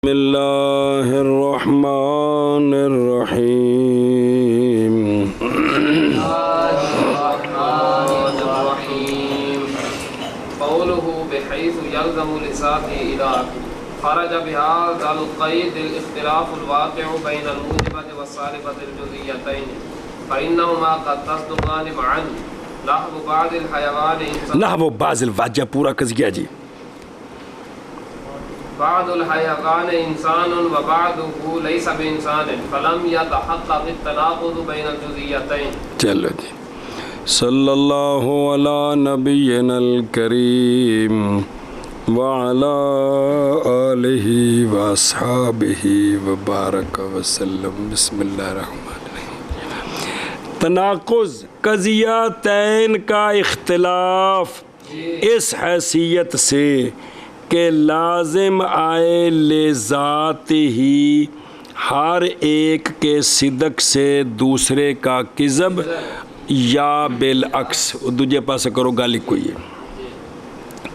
اللہ الرحمن الرحیم قوله بحيث يلزم لساته إذا خرج بهذا القيد الاختلاف الواقع بين الموجبة والسالبة الجزئيتين فإنهما قد تصدقان معا نحو بعض الحيوان نحو بعض الواجہ پورا قضیہ جی بعض الحيوان إنسان وبعضه ليس بإنسان فلم يتحقق التناقض بين الجزئيتين. چلو جی صلی اللہ علی نبینا الکریم وعلی آلہ واصحابہ وبارک وسلم. بسم اللہ الرحمن الرحیم. تناقض قضیہ تین کا اختلاف اس حیثیت سے کہ لازم آئے لذات ہی ہر ایک کے صدق سے دوسرے کا کذب یا بالعکس. دوجے پاس کرو گالی کوئی ہے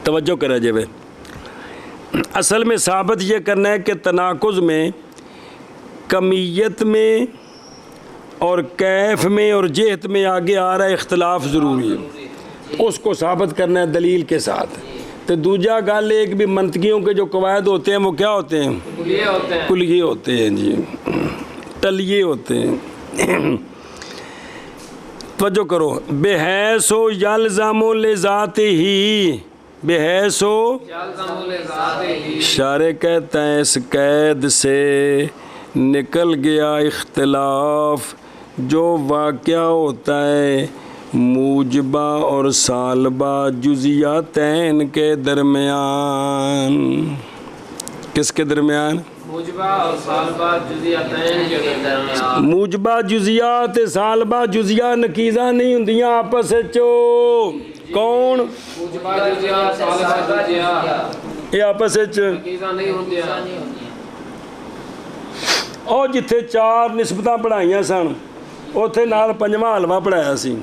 توجہ کرا جائے. اصل میں ثابت یہ کرنا ہے کہ تناقض میں کمیت میں اور کیف میں اور جہت میں آگے آ رہا ہے اختلاف ضروری ہے. اس کو ثابت کرنا ہے دلیل کے ساتھ. تو دوجا گال ایک بھی منطقیوں کے جو قواعد ہوتے ہیں وہ کیا ہوتے ہیں؟ کلیے ہوتے ہیں جی، تلیے ہوتے ہیں. توجہ کرو. بحیث و یلزم لذات ہی، بحیث و شارع کہتا ہے اس قید سے نکل گیا اختلاف جو واقعہ ہوتا ہے موجبہ اور سالبہ جزیاتین کے درمیان. کس کے درمیان؟ موجبہ اور سالبہ جزئیاتین کے درمیان. موجبہ جزیات سالبہ جزیہ نکیزہ نہیں ہوندیاں آپس چو. کون؟ موجبہ جزیہ سالبہ جزیہ یہ آپس نکیزہ نہیں ہوندیاں. اور جتھے چار نسبتاں پڑھائیاں سن اوتھے نال پنجواں حلوہ پڑھایا سی.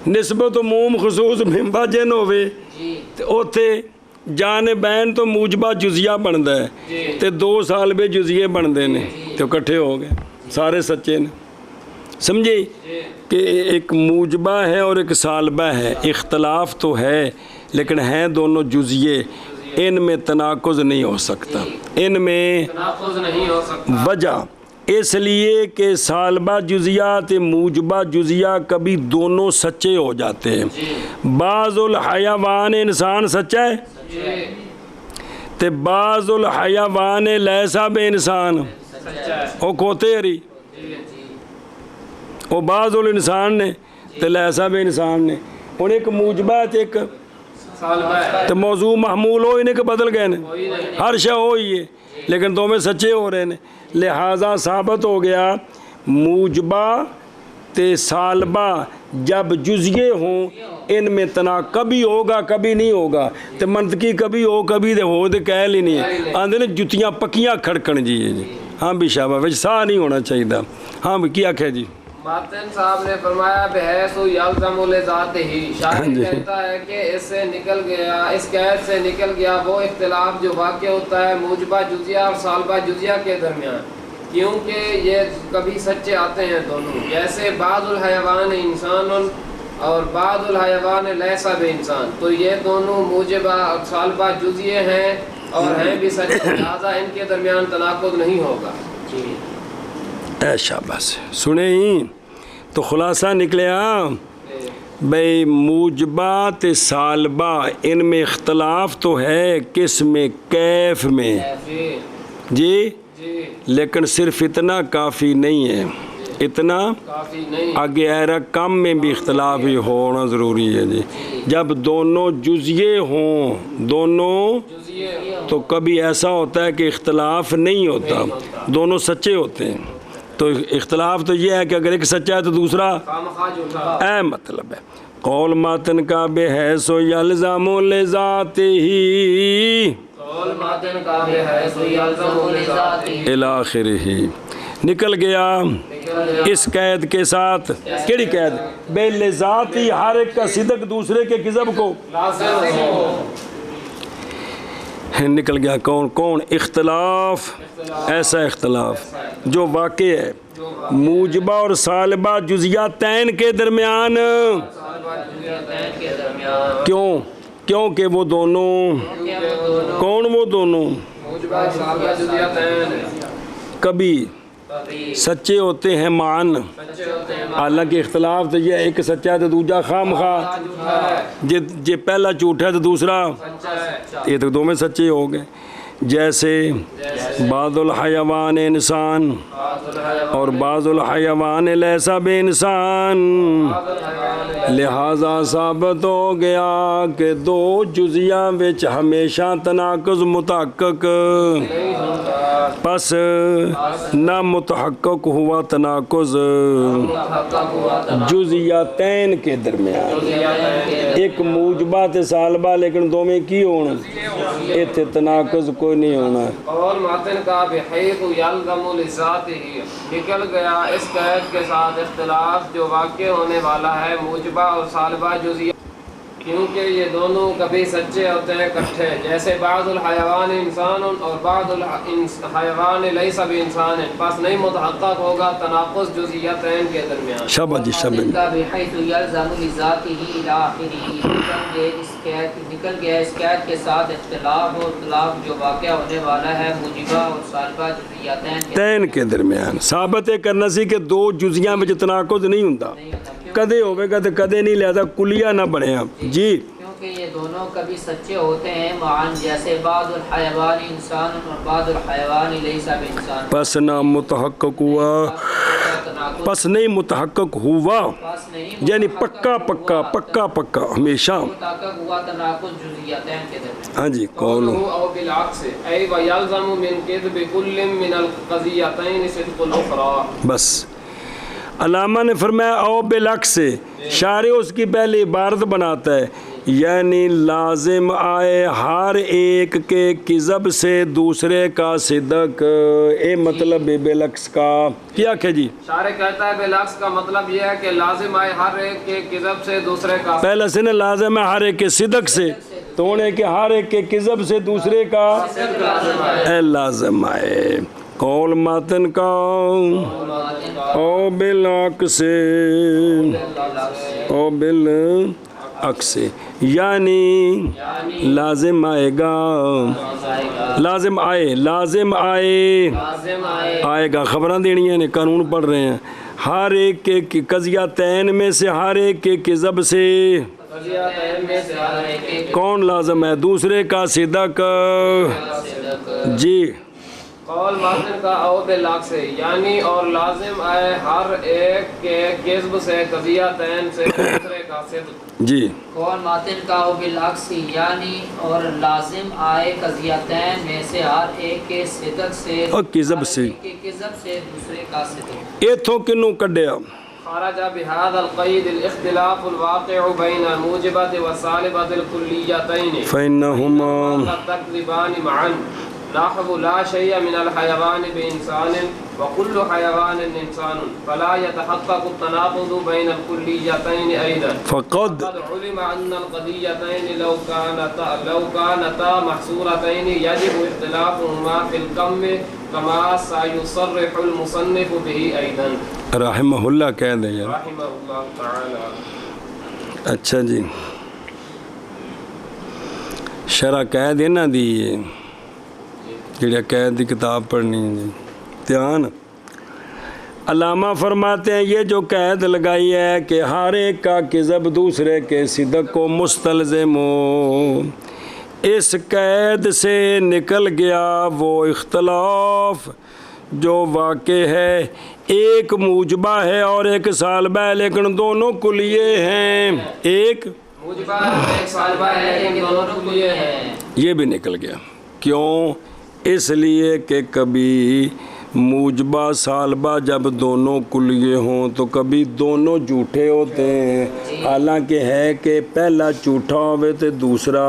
نسبت عموم خصوص ممبا جن ہوئے اوتھے جانبین تو موجبہ جزیہ بندا ہے تے دو سالبے جزیے بندے نے تو کٹھے ہو گئے سارے سچے نے. سمجھے کہ ایک موجبہ ہے اور ایک سالبہ ہے. اختلاف تو ہے لیکن ہیں دونوں جزیے. ان میں تناقض نہیں ہو سکتا. ان میں تناقض نہیں ہو سکتا. وجہ اس لیے کہ سالبہ جزیات موجبہ جزیہ کبھی دونوں سچے ہو جاتے ہیں. بعض الحیوان انسان سچا ہے تے بعض الحیوان لیسا بے انسان او کھوتے ہری او بعض الانسان نے تے لیسا بے انسان نے. ان ایک موجبہ تے ایک تے موضوع محمول ہو انہیں کے بدل گئے نے. ہر شے ہوئی ہے لیکن دو میں سچے ہو رہے ہیں. لہٰذا ثابت ہو گیا موجبہ تے سالبہ جب جزیے ہوں ان میں کبھی ہوگا کبھی نہیں ہوگا. تے منطقی کبھی ہو کبھی دے ہو دے کہہ لی نہیں ہے. آندھے نے جتیاں پکیاں کھڑکن جی. ہاں بھی شابہ ویچ ساہ نہیں ہونا چاہیے تھا. ہاں بھی کیا کہہ جی ماتن صاحب نے فرمایا بحیث یلزم لذات ہی. شاعر کہتا ہے کہ اس سے نکل گیا اس قید سے نکل گیا وہ اختلاف جو واقع ہوتا ہے موجبہ جزیہ اور سالبہ جزیہ کے درمیان کیونکہ یہ کبھی سچے آتے ہیں دونوں. جیسے بعض الحیوان انسان اور بعض الحیوان لیسا بے انسان تو یہ دونوں موجبہ اور سالبہ جزیے ہیں اور ہیں بھی سچے. لہٰذا ان کے درمیان تناقض نہیں ہوگا. اے شاباش سنے ہی تو خلاصہ نکلیا بھئی موجبہ تے سالبہ ان میں اختلاف تو ہے کس میں؟ کیف میں جی. لیکن صرف اتنا کافی نہیں ہے. اتنا آگے ایرا کم میں بھی اختلاف ہی ہونا ضروری ہے جی. جب دونوں جزیے ہوں دونوں تو کبھی ایسا ہوتا ہے کہ اختلاف نہیں ہوتا دونوں سچے ہوتے ہیں. تو اختلاف تو یہ ہے کہ اگر ایک سچا ہے تو دوسرا اے مطلب ہے. قول ماتن کا بحیث و یلزم لذات ہی الی آخرہ نکل گیا اس قید کے ساتھ. کیڑی قید؟ بے لذاتی ہر ایک کا صدق دوسرے کے کذب کو. نکل گیا کون کون اختلاف، ایسا اختلاف جو واقع ہے موجبہ اور سالبہ جزیاتین کے درمیان، کیوں کہ وہ دونوں، کون وہ دونوں، کبھی سچے ہوتے ہیں معاً، حالانکہ اختلاف تو یہ ایک سچا ہے تو دوجا خام خواہ، جے پہلا جھوٹا ہے تو دوسرا، یہ تو دو میں سچے ہو گئے۔ جیسے بعض الحیوان انسان اور بعض الحیوان لیسا بے انسان، لہذا ثابت ہو گیا کہ دو جزیاں وچ ہمیشہ تناقض متحقق، پس نہ متحقق ہوا تناقض جزیاتین کے درمیان، ایک موجبہ تے سالبہ لیکن دو میں کی ہونا، ایتھے تناقض کوئی نہیں ہونا۔ اور ماتن کا بحیث یلزم لذاتہ، نکل گیا اس قید کے ساتھ اختلاف جو واقع ہونے والا ہے موجبہ اور سالبہ جزیات، کیونکہ یہ دونوں کبھی سچے ہوتے ہیں اکٹھے، جیسے بعض الحیوان انسان اور بعض الحیوان لیس بانسان، پس نہیں متحقق ہوگا تناقض جزیاتین کے درمیان۔ شاباش جی شاباش۔ بحیث یلزم لذاتہ الی آخرہ، نکل گیا اس قید کے ساتھ اختلاف اور اختلاف جو واقع ہونے والا ہے موجبہ اور سالبہ جزیاتین کے درمیان، ثابت ہے کرنا سی کہ دو جزیاں میں تناقض نہیں ہوندا، کدے ہوئے گا تو کدے نہیں، لہذا کلیہ نہ بنے آپ جی، کیونکہ یہ دونوں کبھی سچے ہوتے ہیں معاً، جیسے بعض الحیوان انسان اور بعض الحیوان لیس بانسان، پس نہ متحقق ہوا، پس نہیں متحقق ہوا، یعنی پکا پکا پکا پکا ہمیشہ متحقق ہوا تناقض جزیاتین کے درمیان۔ ہاں جی قول او بالعکس ای ویلزم من کذب کل من القضیتین صدق الاخرى، بس علامہ نے فرمایا او بالعکس، شارع اس کی پہلی عبارت بناتا ہے، یعنی لازم آئے ہر ایک کے کذب سے دوسرے کا صدق، اے مطلب بالعکس کا کیا کہ جی، شارع کہتا ہے بالعکس کا مطلب یہ ہے کہ لازم آئے ہر ایک کے کذب سے دوسرے کا، پہلا سے نا لازم ہے ہر ایک کے صدق سے، تو انہیں کہ ہر ایک کے کذب سے دوسرے کا اے لازم آئے، قول ماتن کا او بالعکس، او بالعکس یعنی لازم آئے گا، لازم آئے، لازم آئے، آئے گا خبریں دینی ہیں، قانون پڑھ رہے ہیں، ہر ایک کے قضیتین میں سے ہر ایک کے کذب سے، کون لازم ہے دوسرے کا صدق جی، قول ماتن کا او بالعکس یعنی اور لازم آئے ہر ایک کے کذب سے قضیتین سے دوسرے کا صدق جی، قول ماتن کا او بالعکس یعنی اور لازم آئے قضیتین میں سے ہر ایک کے صدق سے اور کذب سے، کذب سے دوسرے کا صدق، ایتھوں کنوں کڈیا خرج بهذا القيد الاختلاف الواقع بين الموجبة والسالبة الكليتين فإنهما تكذبان معا، نحو لا شيء من الحيوان بإنسان وكل حيوان إنسان، فلا يتحقق التناقض بين الكليتين أيضا، فقد قد علم أن القضيتين لو كانتا محصورتين يجب اختلافهما في الكم كما سيصرح المصنف به أيضا رحمہ اللہ کہہ دیں یار، رحمه الله تعالى۔ اچھا جی شرح قید ہے نا دی، جڑا قید دی کتاب پڑھنی ہے دھیان، علامہ فرماتے ہیں یہ جو قید لگائی ہے کہ ہر ایک کا کذب دوسرے کے صدق کو مستلزم ہو، اس قید سے نکل گیا وہ اختلاف جو واقع ہے، ایک موجبہ ہے اور ایک سالبہ ہے لیکن دونوں کلیے ہیں، ایک موجبہ ایک سالبہ ہے لیکن دونوں کلیے ہیں، یہ بھی نکل گیا، کیوں؟ اس لیے کہ کبھی موجبہ سالبہ جب دونوں کلیے ہوں تو کبھی دونوں جھوٹے ہوتے ہیں، حالانکہ ہے کہ پہلا جھوٹا ہوئے تو دوسرا،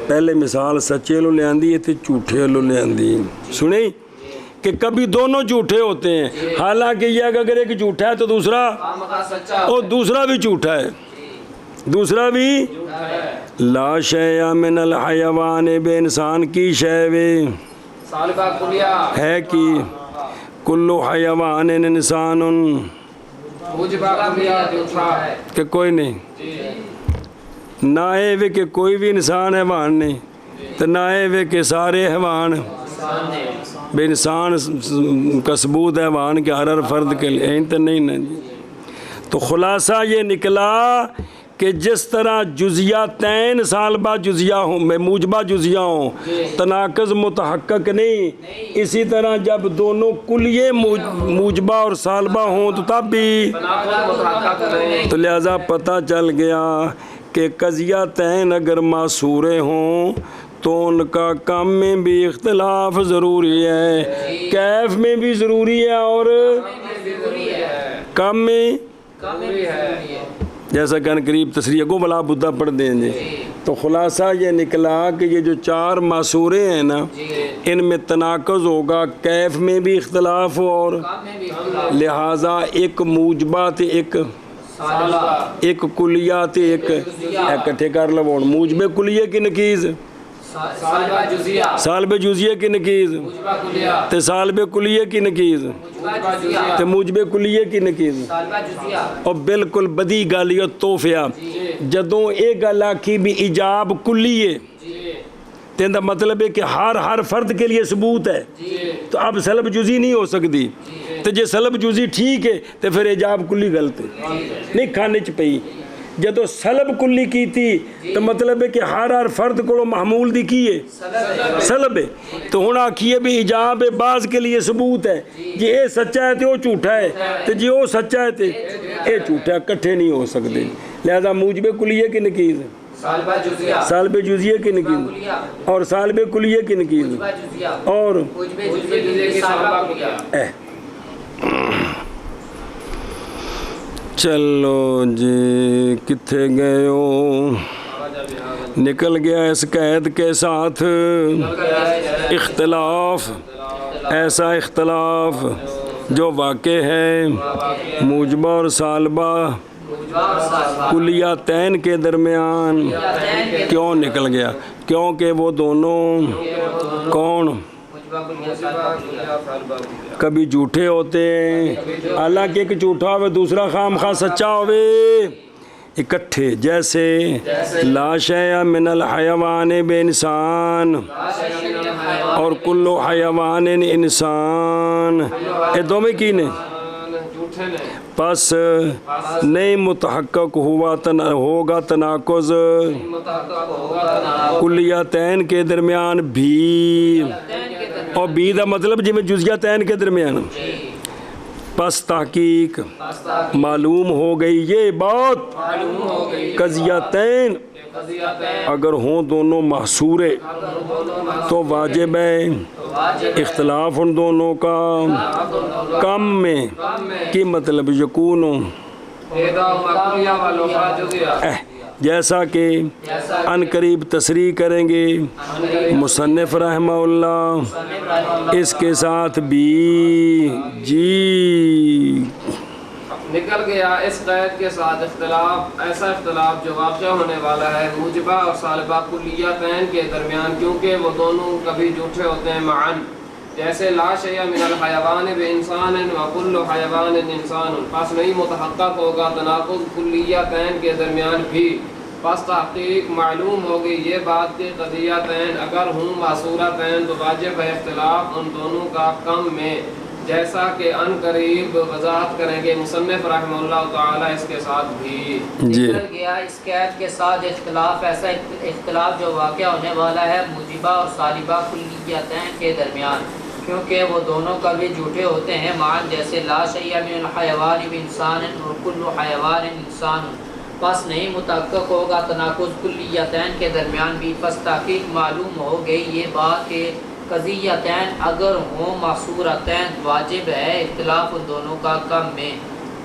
پہلے مثال سچے لو لے آندی ہے تو جھوٹے لو لے آندی، سنیں کہ کبھی دونوں جھوٹے ہوتے ہیں، حالانکہ یہ اگر ایک جھوٹا ہے تو دوسرا اور دوسرا بھی جھوٹا ہے، دوسرا بھی لا شیء من الحیوان بے انسان کی شے وے سالبہ کلیہ ہے کی کل حیوان انسان موجبہ کلیہ جھوٹا ہے کہ کوئی نہیں نہ اے وے کہ کوئی بھی انسان حیوان نہیں تو نہ اے وے کہ سارے حیوان بے انسان کا ثبوت حیوان کے ہر فرد کے لیے تو نہیں نا جی۔ تو خلاصہ یہ نکلا کہ جس طرح جزیاتین سالبہ جزیہ ہوں موجبہ جزیہ ہوں تناقض متحقق نہیں، اسی طرح جب دونوں کلیے موجبہ اور سالبہ ہوں تو تب بھی تو لہذا پتہ چل گیا کہ قضیتین اگر معصورے ہوں تو ان کا کم میں بھی اختلاف ضروری ہے، کیف میں بھی ضروری ہے اور کم میں جیسا کہ قریب تصریح کو بلا بدہ پڑھ دیں گے۔ تو خلاصہ یہ نکلا کہ یہ جو چار معصورے ہیں نا ان میں تناقض ہوگا، کیف میں بھی اختلاف ہو اور لہٰذا ایک موجبات ایک کلیات ایک اکٹھے کر لو موجب کلیے کی نقیز سالب جزیہ کی نقیز تے سالب کلیے کی نقیز تے موجب کلیے کی نقیز اور بالکل بدی گالیت توفیہ جدوں اے گل آکھی بھی ایجاب کلیے تیندہ مطلب ہے کہ ہر فرد کے لیے ثبوت ہے تو اب سلب جزی نہیں ہو سکتی تو جے سلب جزی ٹھیک ہے تو پھر ایجاب کلی غلط ہے نہیں کھانے چ پئی جدو سلب کلی کی تھی تو مطلب ہے کہ ہر فرد کو محمول دی کی ہے سلب ہے تو ہونا کیے بھی ایجاب بعض کے لیے ثبوت ہے جی اے سچا ہے تو وہ جھوٹا ہے تو جی وہ سچا ہے تو اے جھوٹا ہے کٹھے نہیں ہو سکتے لہذا موجب کلیے کی نقیز سالب جزیہ کی نقیز اور سالب کلیے کی نقیز اور چلو جی کتھے گئے ہو نکل گیا اس قید کے ساتھ اختلاف ایسا اختلاف جو واقع ہے موجبہ اور سالبہ کلیاتین کے درمیان کیوں نکل گیا کیونکہ وہ دونوں کون کبھی جھوٹے ہوتے ہیں حالانکہ ایک جھوٹا ہوئے دوسرا خام خواہ سچا ہوئے اکٹھے جیسے لا شیء من الحیوان بے انسان اور کل حیوان انسان یہ دو میں کی نے پس نہیں متحقق ہوگا تناقض کلیاتین کے درمیان بھی اور بھی دا مطلب جی میں جزیاتین کے درمیان پس تحقیق معلوم ہو گئی یہ بات قضیتین اگر ہوں دونوں محصورے تو واجب ہے اختلاف ان دونوں کا کم میں کی مطلب یکون جیسا کہ ان قریب تصریح کریں گے مصنف رحمہ اللہ اس کے ساتھ بھی جی نکل گیا اس قید کے ساتھ اختلاف ایسا اختلاف جو واقع ہونے والا ہے موجبہ اور سالبہ کلیتین کے درمیان کیونکہ وہ دونوں کبھی جھوٹے ہوتے ہیں معاً جیسے لا شیء من الحیوان بانسان وکل حیوان انسان پس نہیں متحقق ہوگا تناقض کلیتین کے درمیان بھی پس تحقیق معلوم ہوگی یہ بات کہ قضیتین اگر ہوں معصورتین تو واجب ہے اختلاف ان دونوں کا کم میں جیسا کہ ان قریب وضاحت کریں گے مصنف رحمہ اللہ تعالی اس کے ساتھ بھی نکل گیا اس قید کے ساتھ اختلاف ایسا اختلاف جو واقع ہونے والا ہے موجبہ اور سالبہ کلیتین کے درمیان کیونکہ وہ دونوں کبھی جھوٹے ہوتے ہیں معاً جیسے لا شیء من الحیوان بانسان وکل حیوان انسان پس نہیں متحقق ہوگا تناقض کلیتین کے درمیان بھی پس تحقیق معلوم ہو گئی یہ بات کہ قضیتین اگر ہوں معصورتین واجب ہے اختلاف ان دونوں کا کم میں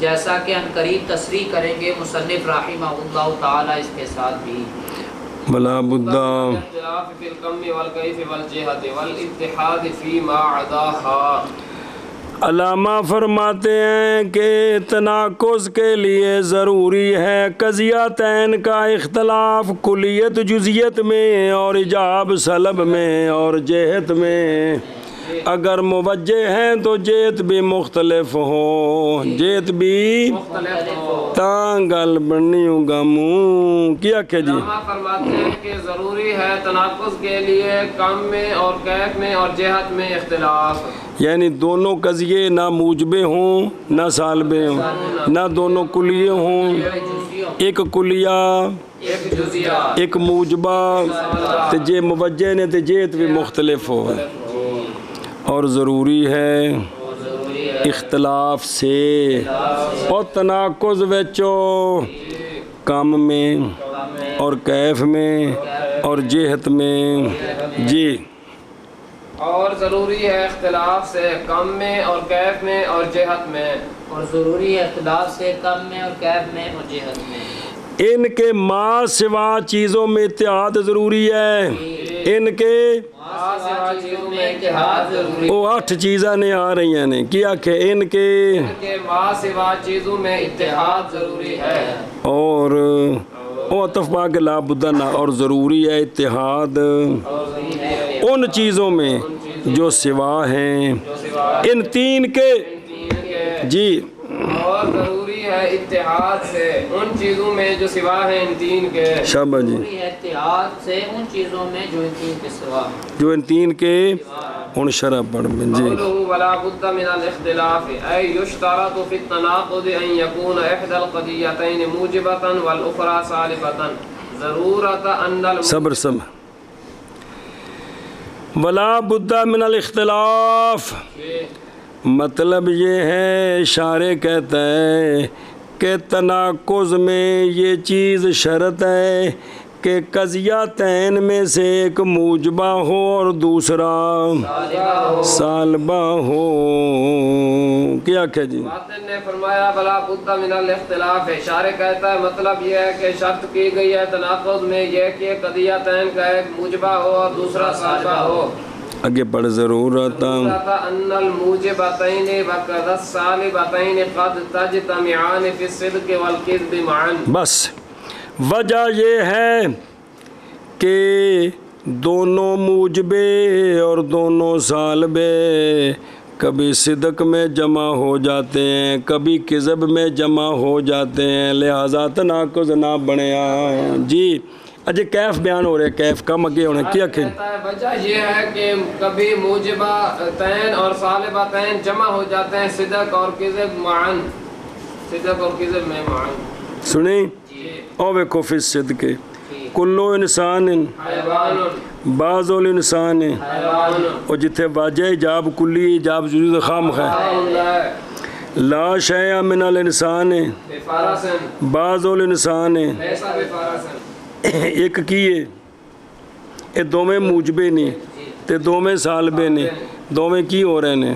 جیسا کہ ان قریب تصریح کریں گے مصنف رحمہ اللہ تعالی اس کے ساتھ بھی بلا بدہ اختلاف فی الکم والکیف والجہت والاتحاد فی ما عداہا علامہ فرماتے ہیں کہ تناقض کے لیے ضروری ہے قضیتین کا اختلاف کلیت جزیت میں اور ایجاب سلب میں اور جہت میں۔ اگر موجہ ہیں تو جہت بھی مختلف ہو، جہت بھی تانگل بنی ہوگا منہ کیا کہ جی۔ علامہ فرماتے ہیں کہ ضروری ہے تناقض کے لیے کم میں اور کیف میں اور جہت میں اختلاف، یعنی دونوں قضیے نہ موجبے ہوں نہ سالبے ہوں، نہ دونوں کلیے ہوں، ایک کلیہ ایک جزیہ ایک موجبہ تے جے موجہ نے تے جہت بھی مختلف ہو، اور ضروری ہے اختلاف سے اور تناقض وچو کم میں اور کیف میں اور جہت میں جی۔ اور ضروری ہے اختلاف سے کم میں اور کیف میں اور جہت میں، اور ضروری ہے اختلاف سے کم میں اور کیف میں اور جہت میں۔ ان کے ما سوا چیزوں میں اتحاد ضروری ہے، ان کے سوا چیزوں میں اتحاد ضروری وہ 8 چیزاں نے آ رہی ہیں نے کیا کہ ان کے ہے، ما سوا چیزوں میں اتحاد ضروری ہے، اور او عطف پا کے لا بدنا اور ضروری ہے اتحاد ان چیزوں میں جو سوا ہیں ان 3 کے جی۔ اور ضروری ہے اتحاد سے ان چیزوں میں جو سوا ہیں ان 3 کے، شابہ جی، ضروری ہے اتحاد سے ان چیزوں میں جو ان 3 کے سوا، جو ان 3 کے ان شرح پڑھ میں جی۔ قوله ولا بد من الاختلاف أي يشترط في التناقض أن يكون إحدى القضيتين موجبة والأخرى سالبة ضرورة أن صبر صبر ولا بد من الاختلاف، مطلب یہ ہے اشارے کہتا ہے کہ تناقض میں یہ چیز شرط ہے کہ قضیتین میں سے ایک موجبہ ہو اور دوسرا سالبہ ہو کیا کہ جی۔ باطن نے فرمایا بلا بد من الاختلاف، اشارے کہتا ہے مطلب یہ ہے کہ شرط کی گئی ہے تناقض میں یہ کہ قضیتین کا ایک موجبہ ہو اور دوسرا سالبہ ہو۔ آگے پڑھ ضرورت ان الموجبتین وقد السالبتین قد تجتمعان فی الصدق والکذب معا، بس وجہ یہ ہے کہ دونوں موجبے اور دونوں سالبے کبھی صدق میں جمع ہو جاتے ہیں کبھی کذب میں جمع ہو جاتے ہیں، لہذا تناقض نہ بنیا جی۔ اجے کیف بیان ہو رہے کیف کم اگے ہونے کیا کہ وجہ یہ ہے کہ کبھی موجبہ تین اور سالبہ تین جمع ہو جاتے ہیں صدق اور کذب معاً، صدق اور کذب میں معاً۔ سنیں او ویکھو فی الصدق کلو انسان حیوان بعض الانسان حیوان اور جتھے واجہ ایجاب کلی ایجاب جزوی خام ہے لا شیء من الانسان بفارسن بعض الانسان لیسا بفارسن، ایک کیے اے دوویں موجبے نہیں تے دوویں سالبے نہیں، دوویں کی ہو رہے نے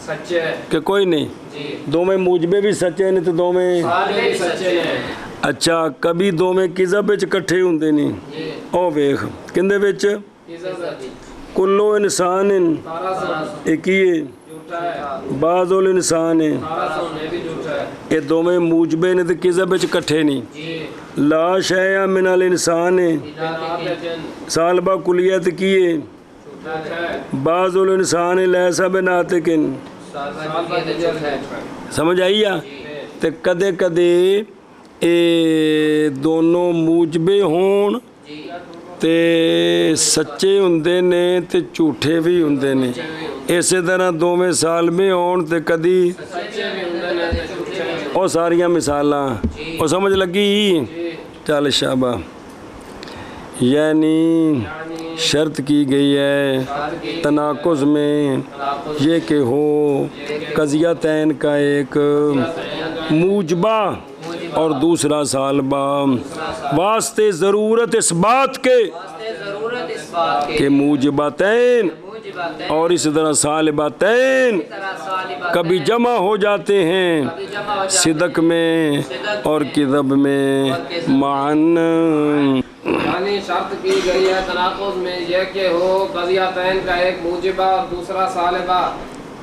سچے کہ کوئی نہیں، جی، دوویں موجبے بھی سچے نے تے دوویں سالبے بھی سچے ہیں اچھا کبھی دوویں کذب وچ کٹھے ہوندے نہیں جی، او ویکھ کندے وچ کذب کلو انسان فارسن ایک ہی ہے جھوٹا ہے، بعض الانسان فارسن یہ بھی جھوٹا ہے، یہ دوویں موجبے نے تے کذب وچ کٹھے نہیں، جی، لا شیء من الانسان ناطق جن سالبہ کلیت کیے جھوٹا ہے، بعض الانسان لیسا بناطق سالبہ جن ہے، سمجھ آئی یا تے کدے کدے اے دونوں موجبے ہون تے سچے ہوندے نے تے جھوٹے بھی ہوندے نے، اسی طرح دوویں سالبے ہون تے کدی سچے بھی ہوندے نے تے جھوٹے بھی، او ساریاں مثالاں او سمجھ لگی چل شابہ۔ یعنی شرط کی گئی ہے تناقض میں یہ کہ ہو قضیتین کا ایک موجبہ اور دوسرا سالبہ، واسطے ضرورت اس بات کے ضرورت اس بات کہ موجبتین موجبتین اور اس طرح سالبتین کبھی جمع ہو جاتے ہیں صدق میں اور کذب میں معاً، یعنی شرط کی گئی ہے تناقض میں یہ کہ ہو قضیتین کا ایک موجبہ اور دوسرا سالبہ،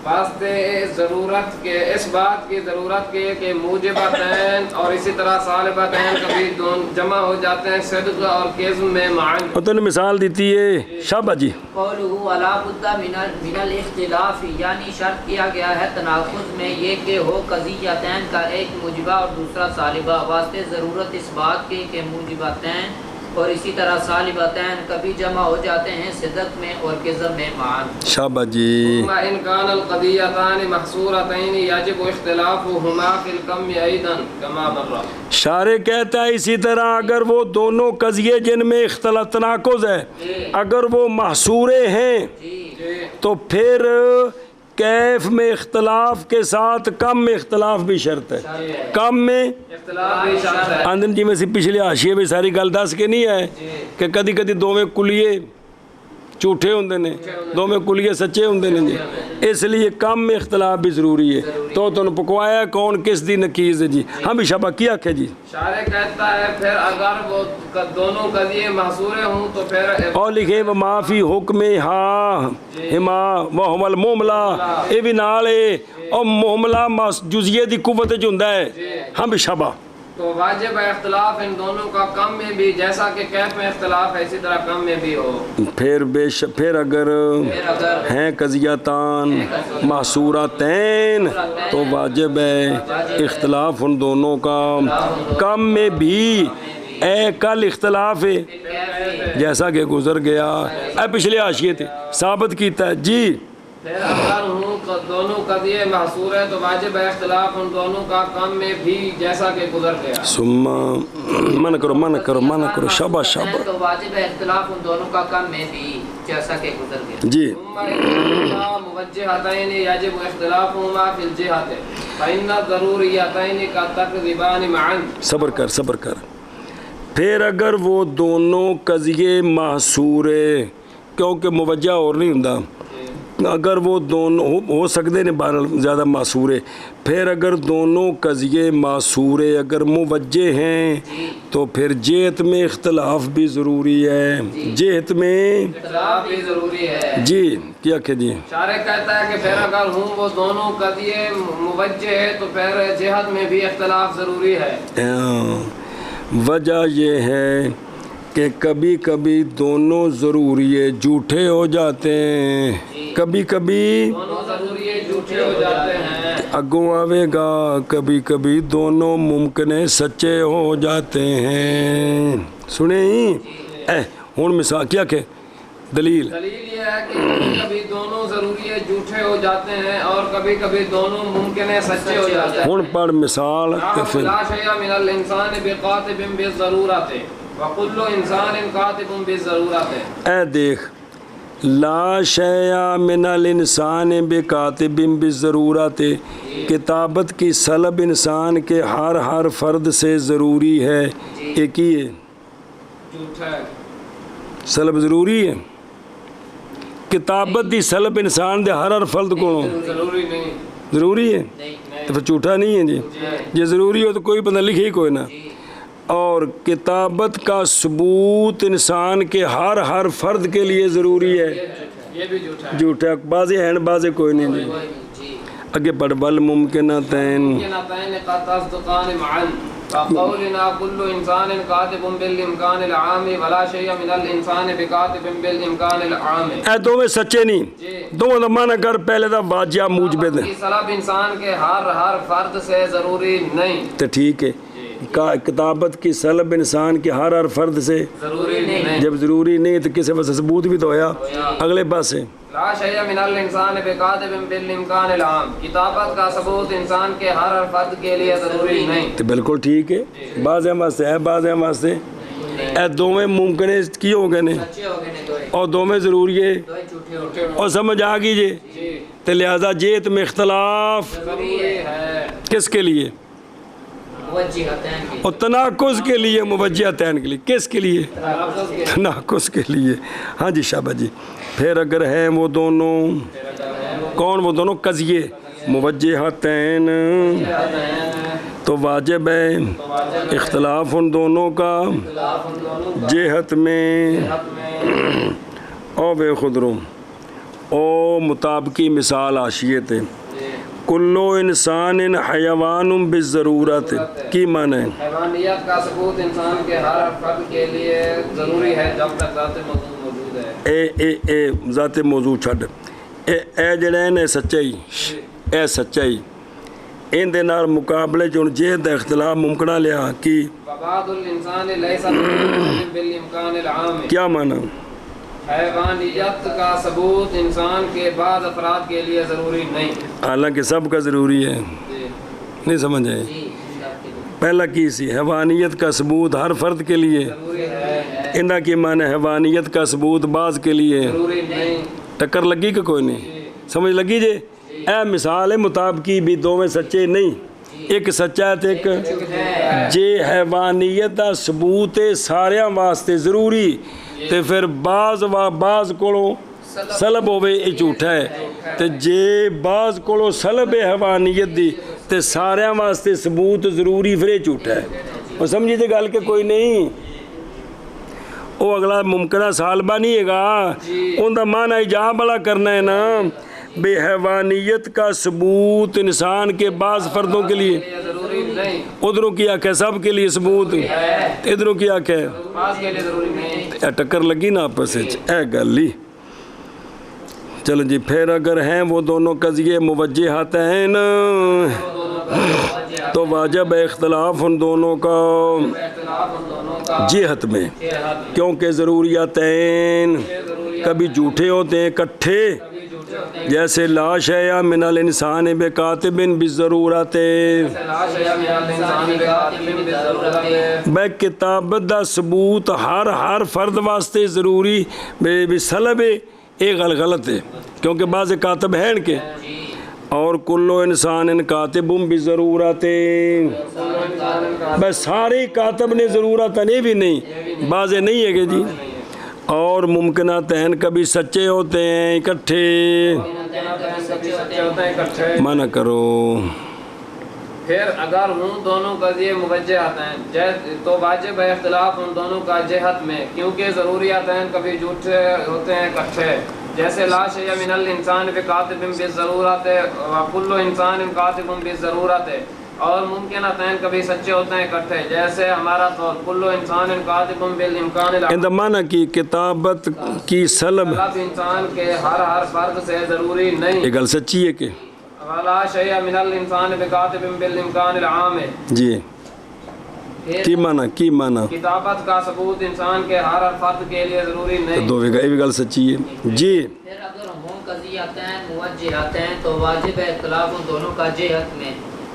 واسطے ضرورت کے اس بات کی ضرورت کے کہ موجبتین اور اسی طرح صالبتین کبھی جمع ہو جاتے ہیں صدق اور کذب میں معن. اور تو نے مثال دیتی ہے شابہ جی. قولہ الا بد من الاختلاف یعنی شرط کیا گیا ہے تناقض میں یہ کہ ہو قضیتین کا ایک موجبہ اور دوسرا صالبہ. واسطے ضرورت اس بات کی کہ موجبتین اور اسی طرح صالبتین کبھی جمع ہو جاتے ہیں صدق میں اور کذب میں معن. شابہ جی. ثم ان كان القضیتان محصورتین یجب اختلافهما فی الکم ایضا کما مر. شارع کہتا ہے اسی طرح اگر وہ دونوں قضیے جن میں اختلاف تناقض ہے اگر وہ محصورے ہیں تو پھر کیف میں اختلاف کے ساتھ کم میں اختلاف بھی شرط ہے. کم میں اختلاف بھی شرط ہے. آندن جی میں سے پچھلے حاشیے میں ساری گل دس کے نہیں ہے کہ کدی کدی دوویں کلیے جھوٹے ہوندے نے دوویں کلیے سچے ہوندے نے جی. اس لیے کم میں اختلاف بھی ضروری ہے. تو تنوں پکوایا کون کس دی نکیز ہے جی. ہم بھی شابہ کیا کہ جی شارع کہتا ہے پھر اگر وہ دونوں قضیے محصورے ہوں تو پھر اور لکھے وما فی حکم ہاں ہما وہم المعاملہ یہ بھی نال ہے اور معاملہ جزیے دی قوت وچ ہوندا ہے. ہم بھی شابہ تو واجب ہے اختلاف ان دونوں کا کم میں بھی جیسا کہ کیف میں اختلاف ہے اسی طرح کم میں بھی ہو. پھر اگر ہیں قضیتان محصورتین تو واجب ہے اختلاف ان دونوں کا کم میں بھی. اے کل اختلاف ہے جیسا کہ گزر گیا اے پچھلے حاشیے تھے ثابت کیتا ہے جی. پھر اگر ہوں دونوں قضیے محصور ہے تو واجب ہے اختلاف ان دونوں کا کم میں بھی جیسا کہ گزر گیا. ثم من کرو شاباش شاباش. تو واجب ہے اختلاف ان دونوں کا کم میں بھی جیسا کہ گزر گیا. جی. ثم ان موجہتین یجب اختلافهما فی الجہت فإن الضروریتین کتقریبان معا. صبر کر. پھر اگر وہ دونوں قضیے محصورے کیونکہ موجہ اور نہیں ہوندا اگر وہ دونوں ہو سکتے ہیں بہرحال زیادہ معصورے. پھر اگر دونوں قضیے معصورے اگر موجہ ہیں تو پھر جہت میں اختلاف بھی ضروری ہے. جہت میں اختلاف بھی ضروری ہے. جی کیا کہ جی شارع کہتا ہے کہ پھر اگر ہوں وہ دونوں قضیے موجہ ہے تو پھر جہت میں بھی اختلاف ضروری ہے. وجہ یہ ہے کہ کبھی کبھی دونوں ضروری جھوٹے ہو جاتے ہیں کبھی کبھی دونوں ضروری جھوٹے ہو جاتے ہیں. اگوں آوے گا کبھی کبھی دونوں ممکن سچے ہو جاتے ہیں. سنیں ہوں مثال کیا کہ دلیل یہ ہے کہ کبھی کبھی دونوں ضروری جھوٹے ہو جاتے ہیں اور کبھی کبھی دونوں ممکن سچے ہو جاتے ہیں. ہوں پڑھ مثال لا شیء من الانسان بقاطب بالضرورت وکل انسان کاتب بالضرورت. اے دیکھ لا شیء من الانسان بکاتب بالضرورت کتابت کی سلب انسان کے ہر فرد سے ضروری ہے. ایک ہی ہے جھوٹا ہے سلب ضروری ہے. کتابت دی سلب انسان دے ہر فرد کو ضروری نہیں ضروری ہے تو پھر جھوٹا نہیں ہے جی. یہ ضروری ہو تو کوئی بندہ لکھے ہی کوئی نہ. اور کتابت کا ثبوت انسان کے ہر فرد کے لیے ضروری ہے. یہ بھی جھوٹا ہے. جھوٹا بعضے ہیں بعضے کوئی نہیں جی. اگے پڑھ بل ممکنتین قد تصدقان معا فقولنا كل انسان كاتب بالامكان العام ولا شيء من الانسان بكاتب بالامكان العام. اے دو میں سچے نہیں دو دا معنی کر پہلے دا واجہ موجب ہے سلب انسان کے ہر فرد سے ضروری نہیں. تو ٹھیک ہے کتابت کی سلب انسان کے ہر فرد سے ضروری نہیں. جب ضروری نہیں تو کسی واسطے ثبوت بھی تو ہویا اگلے پاسے لا شیء من الانسان بکاتب بالامکان العام. کتابت کا ثبوت انسان کے ہر فرد کے لیے ضروری نہیں. تو بالکل ٹھیک ہے. بعض واسطے ہے بعض واسطے اے دوویں ممکن کی ہو گئے نے اور دوویں ضروری ہے اور سمجھ آ گئی جی. تو لہذا جیت میں اختلاف ضروری ہے کس کے لیے اور تناقض کے لیے موجہتین کے لیے. کس کے لیے تناقض کے لیے. ہاں جی شابہ جی. پھر اگر ہیں وہ دونوں کون وہ دونوں قضیے موجہتین تو واجب ہے اختلاف ان دونوں کا جہت میں او بے خدروں او مطابقی مثال حاشیے تھے کلو انسان حیوان بالضرورت کی معنی ہے حیوانیت کا ثبوت انسان کے ہر فرد کے لیے ضروری ہے جب تک ذات موجود موجود ہے. اے ذات موضوع چھڈ اے جڑے نے سچائی اے سچائی ان دے نال مقابلے چ ہن جہد دا اختلاف ممکنہ لیا کی وبعض الانسان لیس بالامکان العام. کیا معنی حیوانیت کا ثبوت انسان کے بعض افراد کے لیے ضروری نہیں حالانکہ سب کا ضروری ہے. نہیں سمجھ آئے پہلا کی سی حیوانیت کا ثبوت ہر فرد کے لیے ضروری ہے اندا کی معنی حیوانیت کا ثبوت بعض کے لیے ضروری نہیں. ٹکر لگی کہ کوئی نہیں سمجھ لگی جے اے مثال ہے مطابقی بھی دو میں سچے نہیں ایک سچا ہے تے ایک جے حیوانیت دا ثبوت ساریاں واسطے ضروری تے پھر بعض کولوں سلب ہوئے یہ جھوٹا ہے تے جے بعض کولوں سلب حیوانیت دی تے ساریاں واسطے ثبوت ضروری پھر یہ جھوٹا ہے. اور سمجھی تے گل کہ کوئی نہیں وہ اگلا ممکنہ سالبہ نہیں ہے گا ان دا معنی ایجاب والا کرنا ہے نا بے حیوانیت کا ثبوت انسان کے بعض فردوں کے لیے ضروری نہیں ادھروں کیا کہ سب کے لیے ثبوت ادھروں کیا کہ بعض کے لیے ضروری نہیں. ٹکر لگی نا آپس اے گل ہی. چلو جی پھر اگر ہیں وہ دونوں قضیے موجہتین تو واجب ہے اختلاف ان دونوں کا جہت میں کیونکہ ضروریاتین کبھی جھوٹے ہوتے ہیں اکٹھے جیسے لا شیء من الانسان بکاتب بالضرورت بے کتابت دا ثبوت ہر فرد واسطے ضروری بے سلب ایک غلط ہے کیونکہ بعض کاتب ہیں کے اور کلو انسان کاتب بضرورت بس سارے کاتب نے ضرورت نہیں بھی نہیں بعض نہیں ہے کہ جی اور ممکنہ تین کبھی سچے ہوتے ہیں اکٹھے منع کرو. پھر اگر ان دونوں قضیے موجہتین تو واجب ہے اختلاف ان دونوں کا جہت میں کیونکہ ضروریاتین کبھی جھوٹے ہوتے ہیں اکٹھے جیسے لا شیء من الانسان بکاتب بالضرورت وکل انسان کاتب بالضرورت اور ممکناتین کبھی سچے ہوتے ہیں اکٹھے جیسے ہمارا قول کل انسان کاتب بالامکان اندر معنی کی کتابت کی سلب انسان کے ہر فرد سے ضروری نہیں. یہ گل سچی ہے کہ ولا شیء من الانسان بکاتب بالامکان العام جی کی معنی کتابت کا ثبوت انسان کے ہر فرد کے لیے ضروری نہیں. دو بھی گل سچی ہے جی. پھر اگر ہوں قضیتین موجہتین تو واجب ہے اختلاف ان دونوں کا جہت میں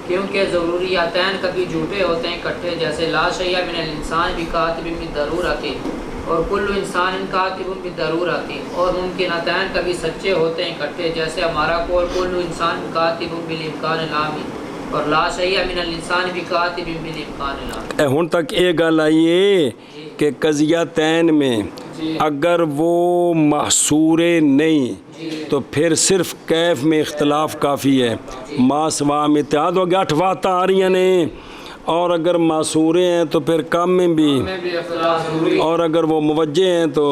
کیونکہ ضروریاتین کبھی جھوٹے ہوتے ہیں اکٹھے جیسے لا شیء من الانسان بکاتب بالضرورت اور کل انسان کاتب بالضرورت اور ممکناتین کبھی سچے ہوتے ہیں اکٹھے جیسے ہمارا قول کل انسان کاتب بالامکان العام اور لا شیء من الانسان بکاتب بالامکان العام. ہن تک یہ گل آئی ہے کہ قضیتین میں اگر وہ محصور نہیں تو پھر صرف کیف میں اختلاف کافی ہے. ما سوا میں اتحاد ہو گیا 8 باتیں آ رہی ہیں اور اگر معصورے ہیں تو پھر کام میں بھی اور اگر وہ موجہ ہیں تو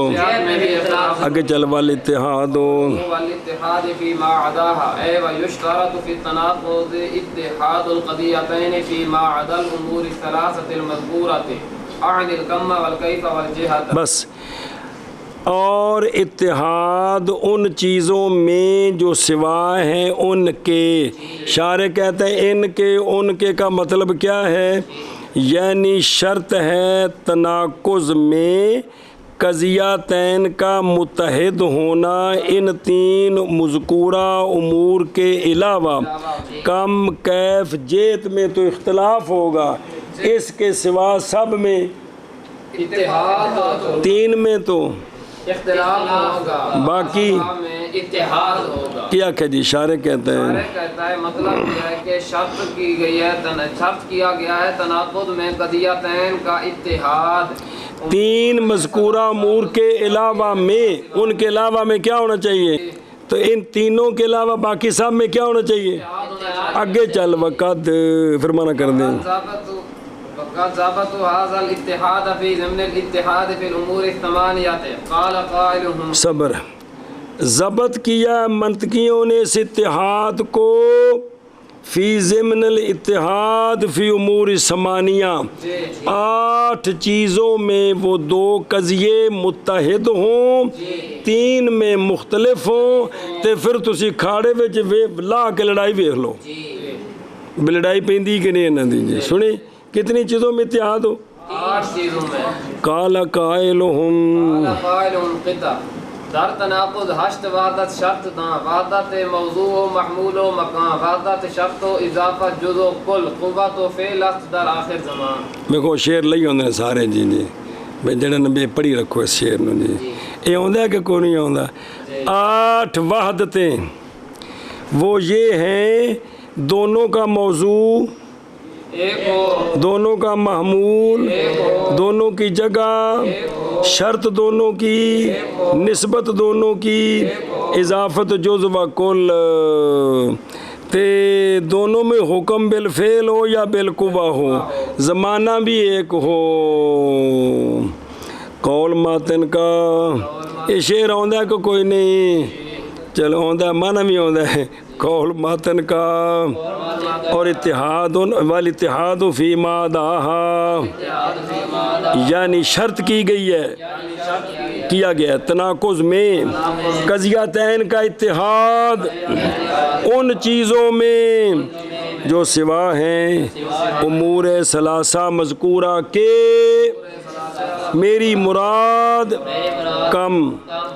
آگے چل والاتحاد ہو والاتحاد فيما عداها اي ويشترط في التناقض اتحاد القضيتين فيما عدا الامور الثلاثه المذكوره عن الكم والكيف والجهه. بس اور اتحاد ان چیزوں میں جو سوا ہیں ان کے. شارح کہتے ہیں ان کے کا مطلب کیا ہے یعنی شرط ہے تناقض میں قضیتین کا متحد ہونا ان 3 مذکورہ امور کے علاوہ. کم کیف جیت میں تو اختلاف ہوگا اس کے سوا سب میں اتحاد 3 میں تو اختلاف ہوگا باقی اتحاد ہوگا. کیا کہ جی شارح کہتے ہیں شارح کہتا ہے مطلب یہ ہے کہ شرط کی گئی ہے شرط کیا گیا ہے تناقض میں قضیتین کا اتحاد 3 مذکورہ امور کے علاوہ میں. ان کے علاوہ میں کیا ہونا چاہیے تو ان تینوں کے علاوہ باقی سب میں کیا ہونا چاہیے. آگے چل وقت پھر منع کر دیں. وقد ضابط هذا الاتحاد في ضمن الاتحاد في الامور الثمانيه قال قائلهم صبر ضبط کیا منطقیوں نے اس اتحاد کو فی ضمن الاتحاد فی امور ثمانیہ، 8 چیزوں میں وہ 2 قضیے متحد ہوں، 3 میں مختلف ہوں، تے پھر تسی کھاڑے وچ لا کے لڑائی ویکھ لو لڑائی پیندی کہ نہیں انہاں دی جی سنی کتنی چیزوں میں اتحاد ہو 8 چیزوں میں قال قائلہم قطع در تناقض 8 وحدت شرط داں وحدت موضوع و محمول و مکان وحدت شرط و اضافت جز و کل قوت و فعل است در آخر زمان دیکھو شعر لئی ہوندے سارے جی میں جڑے نبی پڑھی رکھو اس شعر نو جی یہ آندا ہے کہ کوئی نہیں آندا 8 وحدتیں وہ یہ ہیں دونوں کا موضوع ایک ہو دونوں کا محمول دونوں کی جگہ شرط دونوں کی نسبت دونوں کی اضافت جز و کل تے دونوں میں حکم بالفعل ہو یا بالقوہ ہو زمانہ بھی ایک ہو قول ماتن کا یہ شعر آندا ہے کہ کوئی نہیں چلو آندا معنی بھی آندا ہے قول ماتن کا اور اتحاد والاتحاد فی ما داہا یعنی شرط کی گئی ہے کیا گیا ہے تناقض میں قضیتین کا اتحاد ان چیزوں میں جو سوا ہیں امور ثلاثہ مذکورہ کے میری مراد کم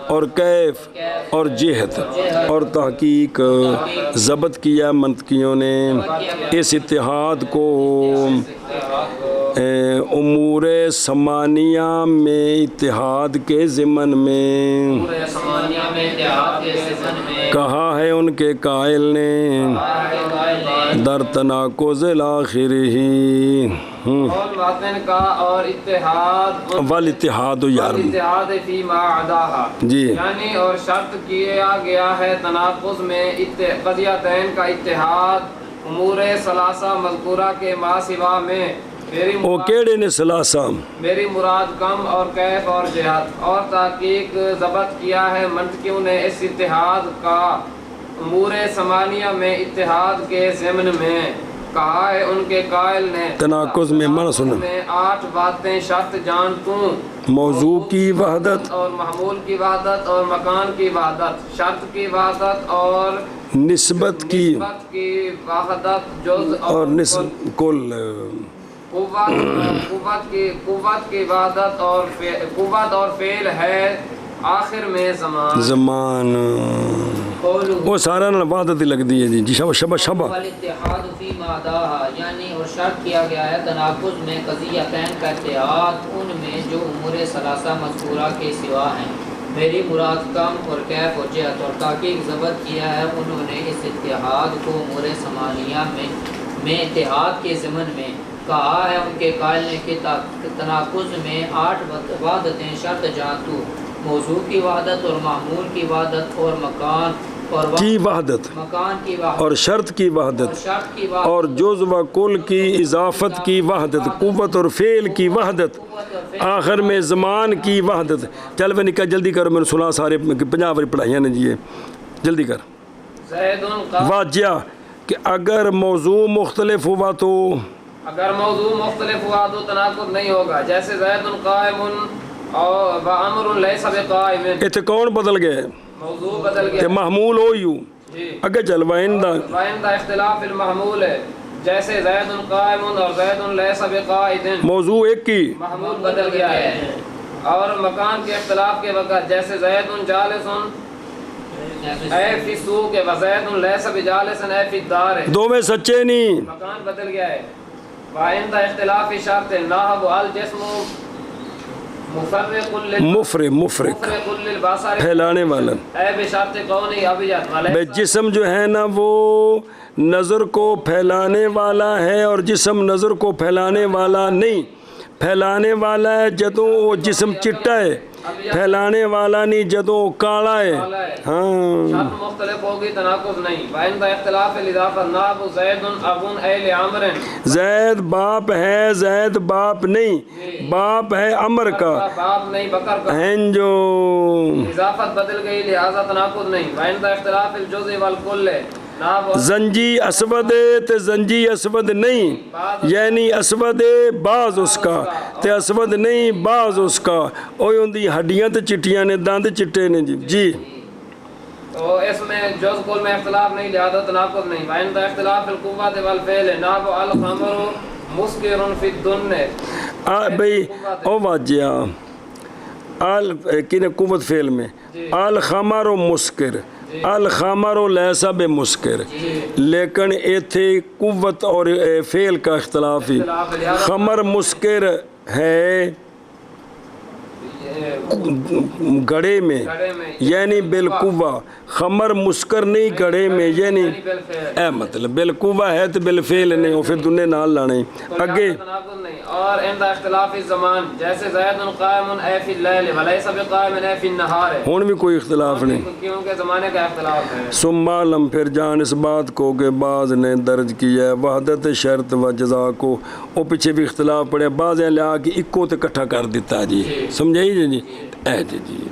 اور کیف اور جہت اور تحقیق ضبط کیا منطقیوں نے اس اتحاد کو امور ثمانیہ میں اتحاد کے ضمن میں کہا ہے ان کے قائل نے در تناقض الآخر ہی قول باطن کا اور اتحاد والاتحاد یار اتحاد فی ما عداہا جی یعنی اور شرط کیا گیا ہے تناقض میں قضیتین کا اتحاد امور ثلاثہ مذکورہ کے ما سوا میں او کیڑے نے ثلاثہ میری مراد کم اور کیف اور جہت اور تحقیق ضبط کیا ہے منطقیوں نے اس اتحاد کا امور ثمانیہ میں اتحاد کے ضمن میں کہا ہے ان کے قائل نے تناقض میں معنی سنو میں 8 باتیں شرط جان توں موضوع کی وحدت اور محمول کی وحدت اور مکان کی وحدت شرط کی وحدت اور نسبت کی وحدت جز اور نسبت کل قوت کی وحدت اور قوت اور فعل ہے آخر میں زمان وہ سارا نا وحدت ہی لگ دی ہے جی شبہ والاتحاد فی ما داہا یعنی اور شرط کیا گیا ہے تناقض میں قضیتین کا اتحاد ان میں جو امور ثلاثہ مذکورہ کے سوا ہیں میری مراد کم اور کیف اور جہت اور تحقیق ضبط کیا ہے انہوں نے اس اتحاد کو امور ثمانیہ میں اتحاد کے ضمن میں کہا ہے ان کے قائل نے کہ تناقض میں 8 وحدتیں شرط جان تو موضوع کی وحدت اور معمول کی وحدت اور مکان کی وحدت مکان کی وحدت اور شرط کی وحدت اور جز و کل کی اضافت کی وحدت قوت اور فعل کی وحدت آخر میں زمان کی وحدت چل میں نکا جلدی کرو میں نے سنا سارے 50 باری پڑھائیاں نے جی جلدی کر واجہ کہ اگر موضوع مختلف ہوا تو تناقض نہیں ہوگا جیسے زید قائم اور امر لیس بقائم اتنے کون بدل گئے موضوع بدل گیا محمول ہو یوں اگر چل وائندہ اختلاف المحمول ہے جیسے زید قائم اور زید لیس بقائد موضوع ایک کی محمول بدل گیا ہے اور مکان کے اختلاف کے وقت جیسے زید جالس اے فی سوق و زید لیس بجالس اے فی الدار دو میں سچے نہیں مکان بدل گیا ہے وعند اختلاف شرط نحو الجسم مفرق پھیلانے والا بے جسم جو ہے نا وہ نظر کو پھیلانے والا ہے اور جسم نظر کو پھیلانے والا نہیں پھیلانے والا ہے جدوں وہ جسم چٹا ہے پھیلانے والا نہیں جدوں کالا ہے ہاں شرط مختلف ہوگی تناقض نہیں وعند اختلاف الاضافہ ناب زید ابن اہل عمر زید باپ ہے زید باپ نہیں باپ ہے عمر کا باپ نہیں بکر کا ہیں جو اضافت بدل گئی لہذا تناقض نہیں وعند اختلاف الجزء والکل ناب زنجی اسود ہے تے زنجی اسود نہیں یعنی اسود ہے بعض اس کا تے اسود نہیں بعض اس کا اوہ ہوندی ہڈیاں تے چٹیاں نے داند چٹے نے جی تو اس میں جز کل میں اختلاف نہیں لہذا تناقض نہیں وعند اختلاف القوت والفعل ناب الخمر مسکر فی الدن بھئی او واجہ کنے قوت فعل میں الخمر مسکر الخمر لیسا بمسکر لیکن ایتھے قوت اور فعل کا اختلاف ہی خمر مسکر ہے گڑے میں یعنی بالقوہ خمر مسکر نہیں گڑے میں یعنی اے مطلب بالقوہ ہے تو بالفعل نہیں وہ پھر دنے نال لانے اگے اور عند اختلاف الزمان جیسے زید قائم اے فی اللیل ولیس بقائم اے فی النہار ہون بھی کوئی اختلاف نہیں کیونکہ زمانے کا اختلاف ہے ثم علم پھر جان اس بات کو کہ بعض نے درج کیا ہے وحدت شرط و جزا کو وہ پیچھے بھی اختلاف پڑے بعض لیا کہ اکو تے کٹھا کر دیتا جی سمجھائی جی اے جی